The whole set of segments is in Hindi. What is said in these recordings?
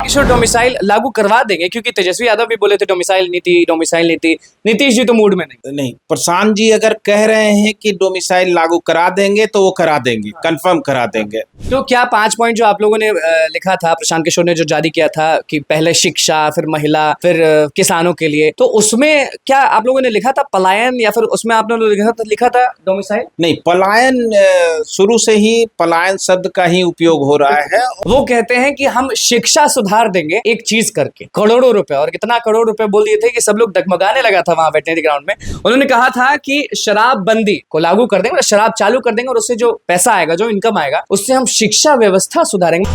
किशोर डोमिसाइल लागू करवा देंगे, क्योंकि तेजस्वी यादव भी बोले थे डोमिसाइल नीति। नीतीश जी तो मूड में नहीं, प्रशांत जी अगर कह रहे हैं कि डोमिसाइल लागू करा देंगे तो वो करा देंगे, कंफर्म करा देंगे। तो क्या 5 पॉइंट जो आप लोगों ने लिखा था, प्रशांत किशोर ने जो जारी किया था कि पहले शिक्षा, फिर महिला, फिर किसानों के लिए, तो उसमें क्या आप लोगों ने लिखा था पलायन, या फिर उसमें आप लोगों ने लिखा था डोमिसाइल? नहीं, पलायन शुरू से ही पलायन शब्द का ही उपयोग हो रहा है। वो कहते हैं कि हम शिक्षा सुधार देंगे एक चीज करके, करोड़ों रुपए, और कितना करोड़ रुपए बोल दिए थे कि सब लोग डगमगाने लगा था वहां वेटनरी ग्राउंड में। उन्होंने कहा था कि शराब बंदी को लागू कर देंगे, शराब चालू कर देंगे, और उससे जो पैसा आएगा, जो इनकम आएगा, उससे हम शिक्षा व्यवस्था सुधारेंगे।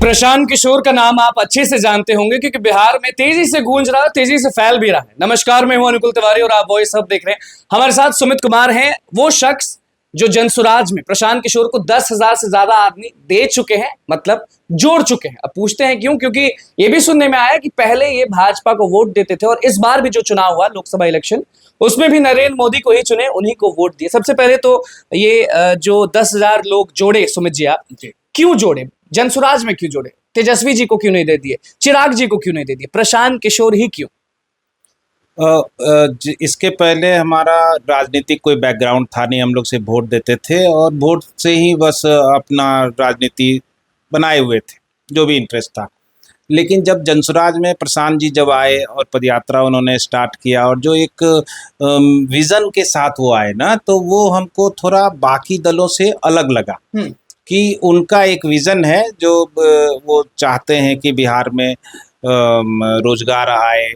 प्रशांत किशोर का नाम आप अच्छे से जानते होंगे, क्योंकि बिहार में तेजी से गूंज रहा है, तेजी से फैल भी रहा है। नमस्कार, मैं हूं अनुकुल तिवारी और आप वॉइस हब देख रहे हैं। हमारे साथ सुमित कुमार हैं, वो शख्स जो जनसुराज में प्रशांत किशोर को 10,000 से ज्यादा आदमी दे चुके हैं, मतलब जोड़ चुके हैं। अब पूछते हैं क्यों, क्योंकि ये भी सुनने में आया कि पहले ये भाजपा को वोट देते थे, और इस बार भी जो चुनाव हुआ लोकसभा इलेक्शन, उसमें भी नरेंद्र मोदी को ही चुने, उन्हीं को वोट दिए। सबसे पहले तो ये जो 10,000 लोग जोड़े, सुमित जी आप क्यों जोड़े, जनसुराज में क्यों जोड़े? तेजस्वी जी को क्यों नहीं दे दिए? चिराग जी को क्यों नहीं दे दिए? प्रशांत किशोर ही क्यों? इसके पहले हमारा राजनीतिक कोई बैकग्राउंड था नहीं, हम लोग से वोट देते थे और वोट से ही बस अपना राजनीति बनाए हुए थे, जो भी इंटरेस्ट था। लेकिन जब जनसुराज में प्रशांत जी जब आए और पदयात्रा उन्होंने स्टार्ट किया, और जो एक विज़न के साथ वो आए ना, तो वो हमको थोड़ा बाकी दलों से अलग लगा कि उनका एक विज़न है जो वो चाहते हैं कि बिहार में रोजगार आए,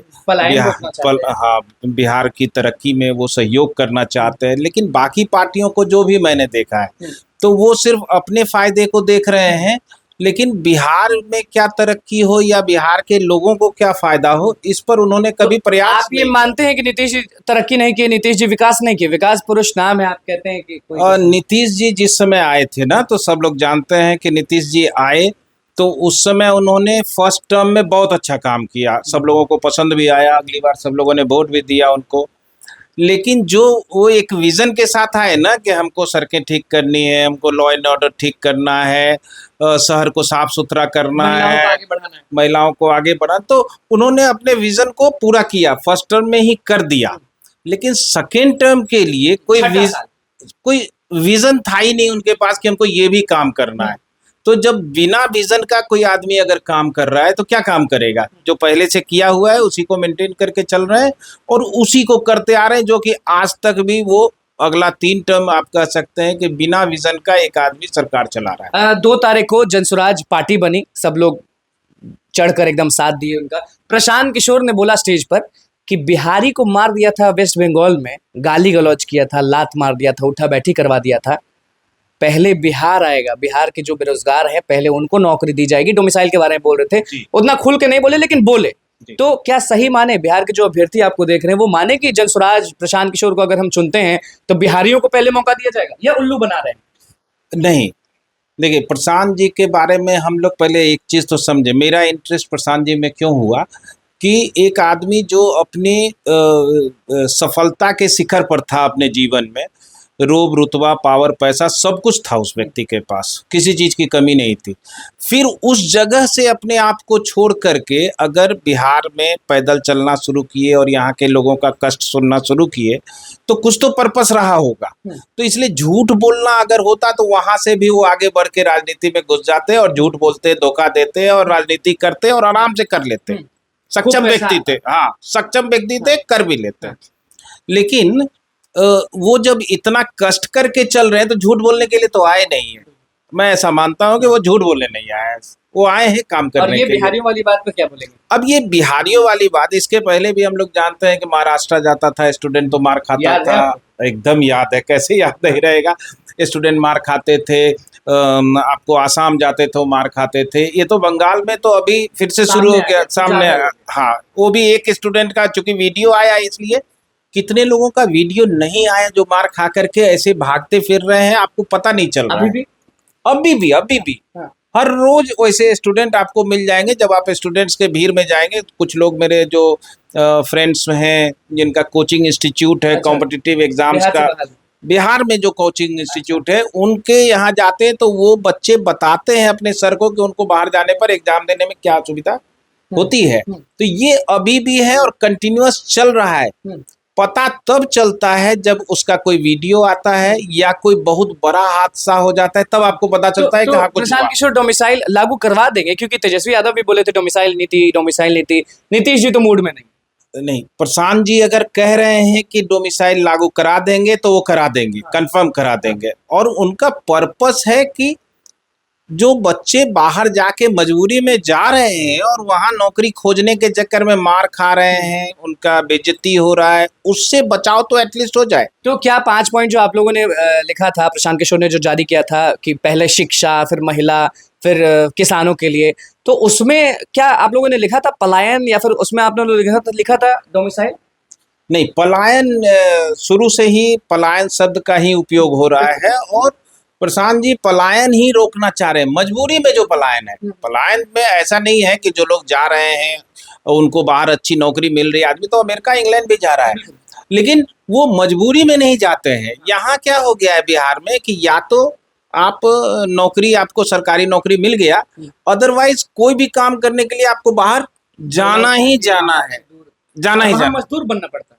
बिहार की तरक्की में वो सहयोग करना चाहते हैं। लेकिन बाकी पार्टियों को जो भी मैंने देखा है, तो वो सिर्फ अपने फायदे को देख रहे हैं, लेकिन बिहार में क्या तरक्की हो या बिहार के लोगों को क्या फायदा हो, इस पर उन्होंने कभी प्रयास आप ये मानते हैं कि नीतीश जी तरक्की नहीं की, नीतीश जी विकास नहीं किए? विकास पुरुष नाम है, आप कहते हैं कि नीतीश जी जिस समय आए थे ना, तो सब लोग जानते हैं कि नीतीश जी आए तो उस समय उन्होंने फर्स्ट टर्म में बहुत अच्छा काम किया, सब लोगों को पसंद भी आया, अगली बार सब लोगों ने वोट भी दिया उनको। लेकिन जो वो एक विज़न के साथ आए ना कि हमको सड़कें ठीक करनी है, हमको लॉ एंड ऑर्डर ठीक करना है, शहर को साफ सुथरा करना है, महिलाओं को आगे बढ़ा, तो उन्होंने अपने विज़न को पूरा किया, फर्स्ट टर्म में ही कर दिया। लेकिन सेकेंड टर्म के लिए कोई विज़न था ही नहीं उनके पास कि हमको ये भी काम करना है। तो जब बिना विजन का कोई आदमी अगर काम कर रहा है तो क्या काम करेगा? जो पहले से किया हुआ है उसी को मेंटेन करके चल रहे हैं और उसी को करते आ रहे हैं, जो कि आज तक भी वो अगला 3 टर्म आप कह सकते हैं कि बिना विजन का एक आदमी सरकार चला रहा है। 2 तारीख को जनसुराज पार्टी बनी, सब लोग चढ़कर एकदम साथ दिए उनका। प्रशांत किशोर ने बोला स्टेज पर कि बिहारी को मार दिया था वेस्ट बंगाल में, गाली गलौज किया था, लात मार दिया था, उठा बैठी करवा दिया था। पहले बिहार आएगा, बिहार के जो बेरोजगार है पहले उनको नौकरी दी जाएगी। डोमिसाइल के बारे में बोल रहे थे, उतना खुल के नहीं बोले लेकिन बोले। तो क्या सही माने, बिहार के जो अभ्यर्थी आपको देख रहे हैं वो माने कि जनसुराज प्रशांत किशोर को अगर हम चुनते हैं तो बिहारियों को पहले मौका दिया जाएगा, या उल्लू बना रहे हैं? नहीं, देखिए, प्रशांत जी के बारे में हम लोग पहले एक चीज़ तो समझे। मेरा इंटरेस्ट प्रशांत जी में क्यों हुआ कि एक आदमी जो अपनी सफलता के शिखर पर था अपने जीवन में, रोब रुतबा पावर पैसा सब कुछ था उस व्यक्ति के पास, किसी चीज़ की कमी नहीं थी। फिर उस जगह से अपने आप को छोड़ करके अगर बिहार में पैदल चलना शुरू किए और यहाँ के लोगों का कष्ट सुनना शुरू किए, तो कुछ तो पर्पस रहा होगा। तो इसलिए झूठ बोलना अगर होता तो वहाँ से भी वो आगे बढ़ के राजनीति में घुस जाते और झूठ बोलते, धोखा देते और राजनीति करते और आराम से कर लेते। सक्षम व्यक्ति थे, हाँ, सक्षम व्यक्ति थे, कर भी लेते। लेकिन वो जब इतना कष्ट करके चल रहे हैं तो झूठ बोलने के लिए तो आए नहीं है। मैं ऐसा मानता हूं कि वो झूठ बोलने नहीं आए, वो आए हैं काम करने के लिए। बिहारियों वाली बात पे क्या बोलेंगे? अब ये बिहारियों वाली बात, इसके पहले भी हम लोग जानते हैं कि महाराष्ट्र जाता था स्टूडेंट तो मार खाता था। एकदम याद है, कैसे याद नहीं रहेगा। स्टूडेंट मार खाते थे, आपको आसाम जाते थे मार खाते थे। ये तो बंगाल में तो अभी फिर से शुरू हो गया सामने। हाँ, वो भी एक स्टूडेंट का चूंकि वीडियो आया, इसलिए कितने लोगों का वीडियो नहीं आया जो मार खा करके ऐसे भागते फिर रहे हैं, आपको पता नहीं चल रहा है। अभी भी हाँ। हर रोज वैसे स्टूडेंट आपको मिल जाएंगे। जब आप स्टूडेंट्स के भीड़ में जाएंगे, कुछ लोग मेरे जो फ्रेंड्स हैं जिनका कोचिंग इंस्टीट्यूट है, कॉम्पिटिटिव एग्जाम्स का, बिहार में जो कोचिंग इंस्टीट्यूट है उनके यहाँ जाते हैं तो वो बच्चे बताते हैं अपने सर को कि उनको बाहर जाने पर एग्जाम देने में क्या सुविधा होती है। तो ये अभी भी है और कंटिन्यूअस चल रहा है। पता तब चलता है जब उसका कोई वीडियो आता है या कोई बहुत बड़ा हादसा हो जाता है, तब आपको पता चलता है कि हाँ कुछ प्रशांत हुआ। किशोर डोमिसाइल लागू करवा देंगे, क्योंकि तेजस्वी यादव भी बोले थे डोमिसाइल नीति। नीतीश जी तो मूड में नहीं। नहीं, प्रशांत जी अगर कह रहे हैं कि डोमिसाइल लागू करा देंगे तो वो करा देंगे, कंफर्म करा देंगे। और उनका पर्पस है कि जो बच्चे बाहर जाके मजबूरी में जा रहे हैं और वहां नौकरी खोजने के चक्कर में मार खा रहे हैं, उनका बेइज्जती हो रहा है, उससे बचाव तो एटलीस्ट हो जाए। तो क्या 5 पॉइंट जो आप लोगों ने लिखा था, प्रशांत किशोर ने जो जारी किया था कि पहले शिक्षा, फिर महिला, फिर किसानों के लिए, तो उसमें क्या आप लोगों ने लिखा था पलायन, या फिर उसमें आप लोगों ने लिखा था डोमिसाइल? नहीं, पलायन शुरू से ही पलायन शब्द का ही उपयोग हो रहा है और प्रशांत जी पलायन ही रोकना चाह रहे हैं, मजबूरी में जो पलायन है। पलायन में ऐसा नहीं है कि जो लोग जा रहे हैं उनको बाहर अच्छी नौकरी मिल रही है, आदमी तो अमेरिका इंग्लैंड भी जा रहा है, लेकिन वो मजबूरी में नहीं जाते हैं। यहाँ क्या हो गया है बिहार में कि या तो आप नौकरी, आपको सरकारी नौकरी मिल गया, अदरवाइज कोई भी काम करने के लिए आपको बाहर जाना ही जाना है, जाना ही जाना। मजदूर बनना पड़ता है।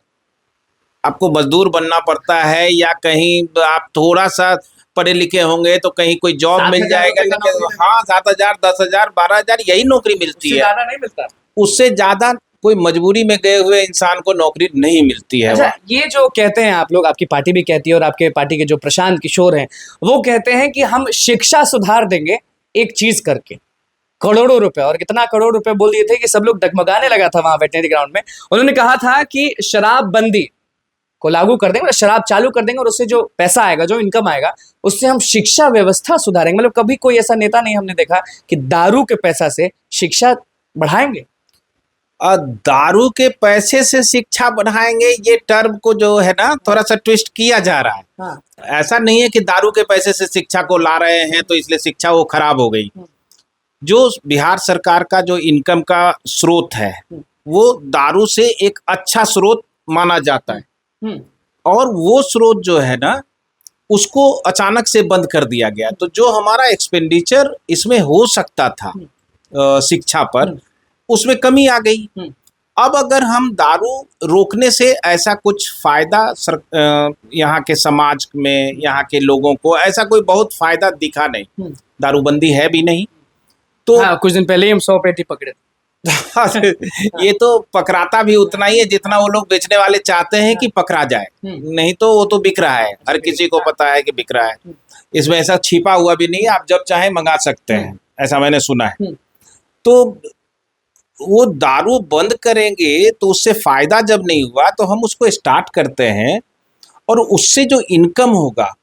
आपको मजदूर बनना पड़ता है या कहीं आप थोड़ा सा पढ़े लिखे होंगे तो कहीं कोई जॉब मिल 7,000 जाएगा, रुपए का लेकिन नौकरी हाँ 7,000, 10,000, 12,000 यही नौकरी मिलती उससे है। ज्यादा नहीं मिलता। उससे ज्यादा कोई मजबूरी में गए हुए इंसान को नौकरी नहीं मिलती है। अच्छा, वहाँ ये जो कहते हैं आप लोग, आपकी पार्टी भी कहती है और आपके पार्टी के जो प्रशांत किशोर हैं, वो कहते हैं कि हम शिक्षा सुधार देंगे एक चीज करके, करोड़ों रुपए, और कितना करोड़ रुपए बोल दिए थे कि सब लोग डगमगाने लगा था वहां वेटनरी ग्राउंड में। उन्होंने कहा था कि शराबबंदी को लागू कर देंगे, मतलब शराब चालू कर देंगे, और उससे जो पैसा आएगा, जो इनकम आएगा, उससे हम शिक्षा व्यवस्था सुधारेंगे। मतलब कभी कोई ऐसा नेता नहीं हमने देखा कि दारू के पैसा से शिक्षा बढ़ाएंगे। दारू के पैसे से शिक्षा बढ़ाएंगे, ये टर्म को जो है ना थोड़ा सा ट्विस्ट किया जा रहा है। हाँ। ऐसा नहीं है कि दारू के पैसे से शिक्षा को ला रहे हैं तो इसलिए शिक्षा वो खराब हो गई। जो बिहार सरकार का जो इनकम का स्रोत है वो दारू से एक अच्छा स्रोत माना जाता है, और वो स्रोत जो है ना उसको अचानक से बंद कर दिया गया। तो जो हमारा एक्सपेंडिचर इसमें हो सकता था शिक्षा पर, उसमें कमी आ गई। अब अगर हम दारू रोकने से ऐसा कुछ फायदा यहाँ के समाज में, यहाँ के लोगों को ऐसा कोई बहुत फायदा दिखा नहीं, दारूबंदी है भी नहीं। तो हाँ, कुछ दिन पहले ही हम 100 पेटी पकड़े। ये तो पकड़ाता भी उतना ही है जितना वो लोग बेचने वाले चाहते हैं कि पकड़ा जाए, नहीं तो वो तो बिक रहा है, हर किसी को पता है कि बिक रहा है। इसमें ऐसा छिपा हुआ भी नहीं है, आप जब चाहे मंगा सकते हैं, ऐसा मैंने सुना है। तो वो दारू बंद करेंगे तो उससे फायदा जब नहीं हुआ तो हम उसको स्टार्ट करते हैं, और उससे जो इनकम होगा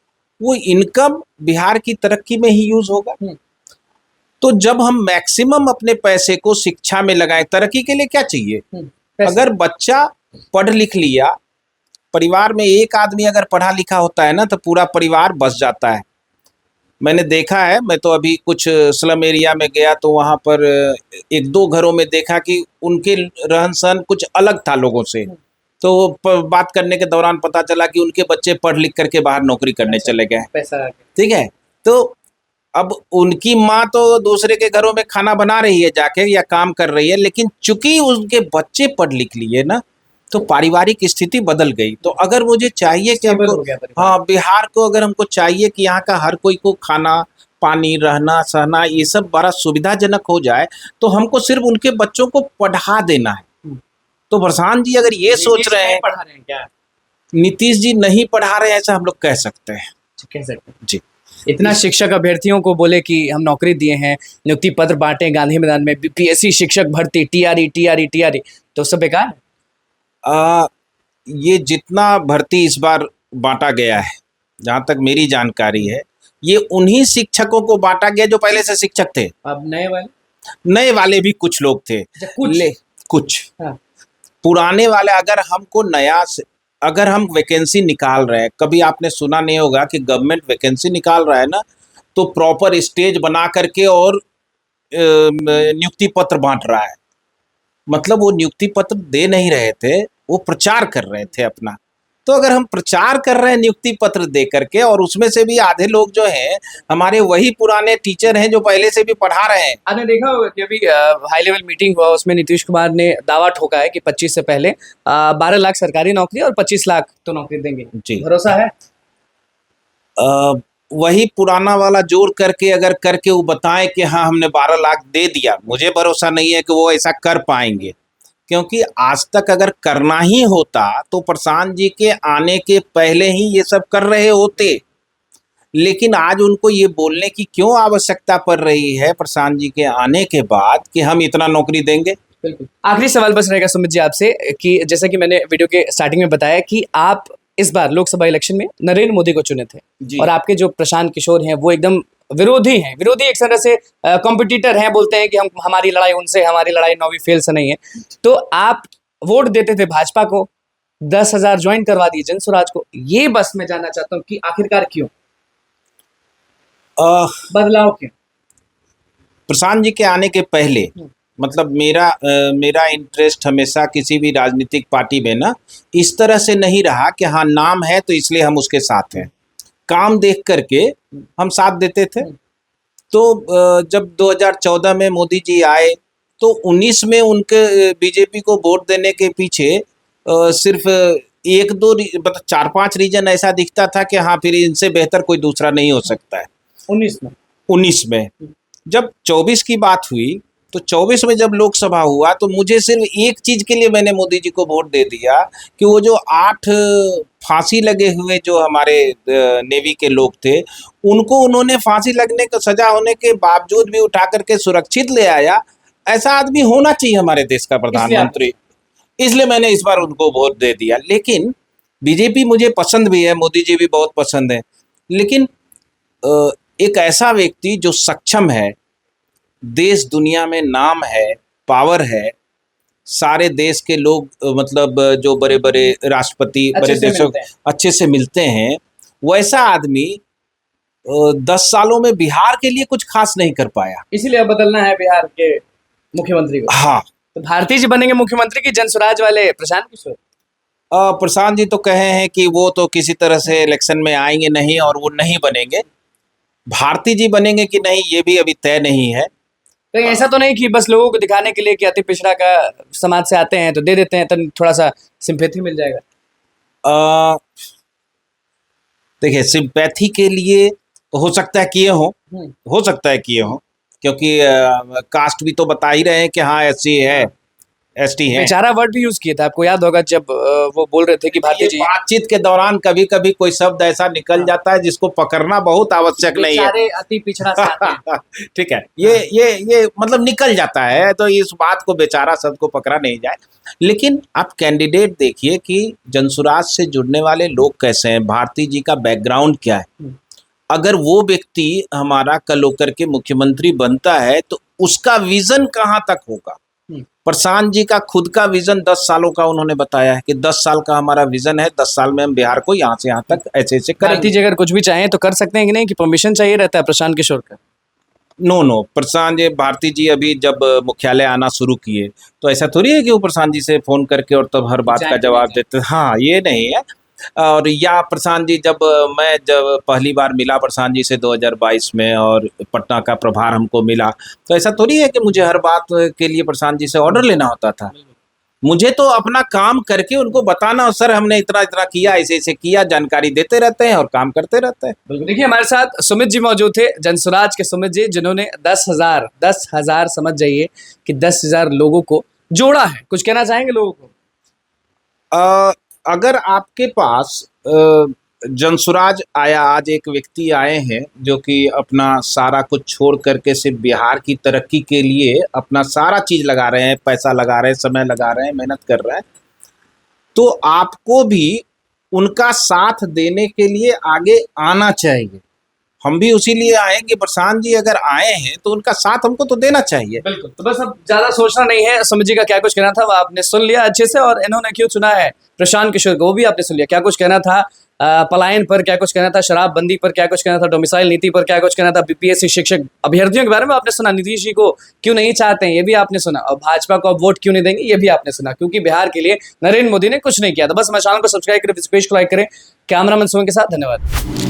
वो इनकम बिहार की तरक्की में ही यूज होगा। तो जब हम मैक्सिमम अपने पैसे को शिक्षा में लगाएं, तरक्की के लिए क्या चाहिए? अगर बच्चा पढ़ लिख लिया, परिवार में एक आदमी अगर पढ़ा लिखा होता है ना तो पूरा परिवार बस जाता है। मैंने देखा है, मैं तो अभी कुछ स्लम एरिया में गया तो वहाँ पर एक दो घरों में देखा कि उनके रहन सहन कुछ अलग था लोगों से। तो बात करने के दौरान पता चला कि उनके बच्चे पढ़ लिख करके बाहर नौकरी करने चले गए। पैसा, ठीक है, तो अब उनकी माँ तो दूसरे के घरों में खाना बना रही है जाके या काम कर रही है, लेकिन चूंकि उनके बच्चे पढ़ लिख लिए ना तो पारिवारिक स्थिति बदल गई। तो अगर मुझे चाहिए कि हमको, हाँ बिहार को अगर हमको चाहिए कि यहाँ का हर कोई को खाना पानी रहना सहना ये सब बड़ा सुविधाजनक हो जाए, तो हमको सिर्फ उनके बच्चों को पढ़ा देना है। तो प्रशांत जी अगर ये सोच रहे हैं, पढ़ा रहे हैं क्या? नीतीश जी नहीं पढ़ा रहे हैं ऐसा हम लोग कह सकते हैं। कह सकते हैं जी। इतना शिक्षक अभ्यर्थियों को बोले कि हम नौकरी दिए हैं, नियुक्ति पत्र बांटे गांधी मैदान में, बीपीएससी शिक्षक भर्ती, टीआरई, तो सब बेकार है। ये जितना भर्ती इस बार बांटा गया है, जहाँ तक मेरी जानकारी है, ये उन्हीं शिक्षकों को बांटा गया जो पहले से शिक्षक थे। अब नए वाले भी कुछ लोग थे, कुछ हाँ। पुराने वाले अगर हमको नया से, अगर हम वैकेंसी निकाल रहे हैं, कभी आपने सुना नहीं होगा कि गवर्नमेंट वैकेंसी निकाल रहा है ना तो प्रॉपर स्टेज बना करके और नियुक्ति पत्र बांट रहा है। मतलब वो नियुक्ति पत्र दे नहीं रहे थे, वो प्रचार कर रहे थे अपना। तो अगर हम प्रचार कर रहे हैं नियुक्ति पत्र दे करके, और उसमें से भी आधे लोग जो हैं हमारे वही पुराने टीचर हैं जो पहले से भी पढ़ा रहे हैं। आपने देखा होगा कि अभी हाई लेवल मीटिंग हुआ, उसमें नीतीश कुमार ने दावा ठोका है कि 25 से पहले 12 लाख सरकारी नौकरी और 25 लाख तो नौकरी देंगे। जी। भरोसा है? वही पुराना वाला जोड़ करके अगर करके वो बताएं कि हाँ हमने 12 लाख दे दिया, मुझे भरोसा नहीं है कि वो ऐसा कर पाएंगे, क्योंकि आज तक अगर करना ही होता तो प्रशांत जी के आने के पहले ही ये सब कर रहे होते। लेकिन आज उनको ये बोलने की क्यों आवश्यकता पड़ रही है प्रशांत जी के आने के बाद कि हम इतना नौकरी देंगे? बिल्कुल। आखिरी सवाल बस रहेगा सुमित जी आपसे कि जैसा कि मैंने वीडियो के स्टार्टिंग में बताया कि आप इस बार लोकसभा इलेक्शन में नरेंद्र मोदी को चुने थे, और आपके जो प्रशांत किशोर हैं वो एकदम विरोधी हैं। विरोधी एक तरह से कॉम्पिटिटर हैं, बोलते हैं कि हमारी लड़ाई उनसे, हमारी लड़ाई नौवीं फेल से नहीं है। तो आप वोट देते थे भाजपा को, 10,000 ज्वाइन करवा दिए जनसुराज को। ये बस मैं जानना चाहता हूँ कि आखिरकार क्यों बदलाव क्यों? प्रशांत जी के आने के पहले मतलब मेरा इंटरेस्ट हमेशा किसी भी राजनीतिक पार्टी में ना इस तरह से नहीं रहा कि हाँ नाम है तो इसलिए हम उसके साथ हैं। काम देख करके हम साथ देते थे। तो जब 2014 में मोदी जी आए तो 19 में उनके बीजेपी को वोट देने के पीछे सिर्फ एक दो मतलब 4-5 रीजन ऐसा दिखता था कि हाँ फिर इनसे बेहतर कोई दूसरा नहीं हो सकता है। 19 में जब 24 की बात हुई तो 24 में जब लोकसभा हुआ तो मुझे सिर्फ एक चीज के लिए मैंने मोदी जी को वोट दे दिया कि वो जो 8 फांसी लगे हुए जो हमारे नेवी के लोग थे उनको उन्होंने फांसी लगने का सजा होने के बावजूद भी उठा करके सुरक्षित ले आया। ऐसा आदमी होना चाहिए हमारे देश का प्रधानमंत्री, इसलिए मैंने इस बार उनको वोट दे दिया। लेकिन बीजेपी मुझे पसंद भी है, मोदी जी भी बहुत पसंद है, लेकिन एक ऐसा व्यक्ति जो सक्षम है, देश दुनिया में नाम है, पावर है, सारे देश के लोग मतलब जो बड़े बड़े राष्ट्रपति बड़े देशों अच्छे से मिलते हैं, वैसा आदमी 10 सालों में बिहार के लिए कुछ खास नहीं कर पाया। इसीलिए अब बदलना है बिहार के मुख्यमंत्री को। हाँ, तो भारती जी बनेंगे मुख्यमंत्री की जनसुराज वाले प्रशांत किशोर? प्रशांत जी तो कहे हैं कि वो तो किसी तरह से इलेक्शन में आएंगे नहीं और वो नहीं बनेंगे। भारती जी बनेंगे कि नहीं ये भी अभी तय नहीं है। तो ऐसा तो नहीं कि बस लोगों को दिखाने के लिए कि अति पिछड़ा का समाज से आते हैं तो दे देते हैं, तो थोड़ा सा सिंपैथी मिल जाएगा? देखिए सिंपैथी के लिए हो सकता है किए हो सकता है किए हो, क्योंकि कास्ट भी तो बता ही रहे हैं कि हाँ एससी है, एसटी है। बेचारा वर्ड भी यूज किया था, आपको याद होगा जब वो बोल रहे थे कि भारतीय जी बातचीत के दौरान कभी कभी कोई शब्द ऐसा निकल जाता है जिसको पकड़ना बहुत आवश्यक नहीं है। अति पिछड़ा से आते हैं। ठीक है, ये मतलब निकल जाता है, तो इस बात को बेचारा शब्द को पकड़ा नहीं जाए। लेकिन आप कैंडिडेट देखिए कि जनसुराज से जुड़ने वाले लोग कैसे हैं, भारती जी का बैकग्राउंड क्या है। अगर वो व्यक्ति हमारा कल होकर के मुख्यमंत्री बनता है तो उसका विजन कहाँ तक होगा। प्रशांत जी का खुद का विजन 10 सालों का उन्होंने बताया है कि 10 साल का हमारा विजन है, 10 साल में हम बिहार को यहाँ से यहाँ तक ऐसे ऐसे भारती जी अगर कुछ भी चाहें तो कर सकते हैं कि नहीं, कि परमिशन चाहिए रहता है प्रशांत किशोर का? नो प्रशांत जी, भारती जी अभी जब मुख्यालय आना शुरू किए तो ऐसा थोड़ी है कि वो प्रशांत जी से फोन करके और तब हर बात का जवाब देते। हाँ, ये नहीं है। और या प्रशांत जी मैं जब पहली बार मिला प्रशांत जी से 2022 में और पटना का प्रभार हमको मिला, तो ऐसा थोड़ी है कि मुझे हर बात के लिए प्रशांत जी से ऑर्डर लेना होता था। मुझे तो अपना काम करके उनको बताना, सर हमने इतना इतना किया, ऐसे ऐसे किया, जानकारी देते रहते हैं और काम करते रहते हैं। बिल्कुल। देखिए हमारे साथ सुमित जी मौजूद थे, जनसुराज के सुमित जी, जिन्होंने 10,000 समझ जाइए कि 10,000 लोगों को जोड़ा है। कुछ कहना चाहेंगे लोगों को? अगर आपके पास जनसुराज आया, आज एक व्यक्ति आए हैं जो कि अपना सारा कुछ छोड़ करके सिर्फ बिहार की तरक्की के लिए अपना सारा चीज लगा रहे हैं, पैसा लगा रहे हैं, समय लगा रहे हैं, मेहनत कर रहे हैं, तो आपको भी उनका साथ देने के लिए आगे आना चाहिए। हम भी उसी लिए आए कि प्रशांत जी अगर आए हैं तो उनका साथ हमको तो देना चाहिए। बिल्कुल। तो बस अब ज्यादा सोचना नहीं है। सुमित जी का क्या कुछ कहना था वो आपने सुन लिया अच्छे से, और इन्होंने क्यों चुना है प्रशांत किशोर को वो भी आपने सुन लिया। क्या कुछ कहना था पलायन पर क्या कुछ कहना था, शराबबंदी पर क्या कुछ कहना था, डोमिसाइल नीति पर क्या कुछ कहना था, बीपीएससी शिक्षक अभ्यर्थियों के बारे में आपने सुना, नीतीश जी को क्यों नहीं चाहते हैं ये भी आपने सुना, और भाजपा को अब वोट क्यों नहीं देंगे ये भी आपने सुना, क्योंकि बिहार के लिए नरेंद्र मोदी ने कुछ नहीं किया। तो बस हमारे चैनल को सब्सक्राइब करें, इस पेज को लाइक करें। कैमरामैन सुमन के साथ धन्यवाद।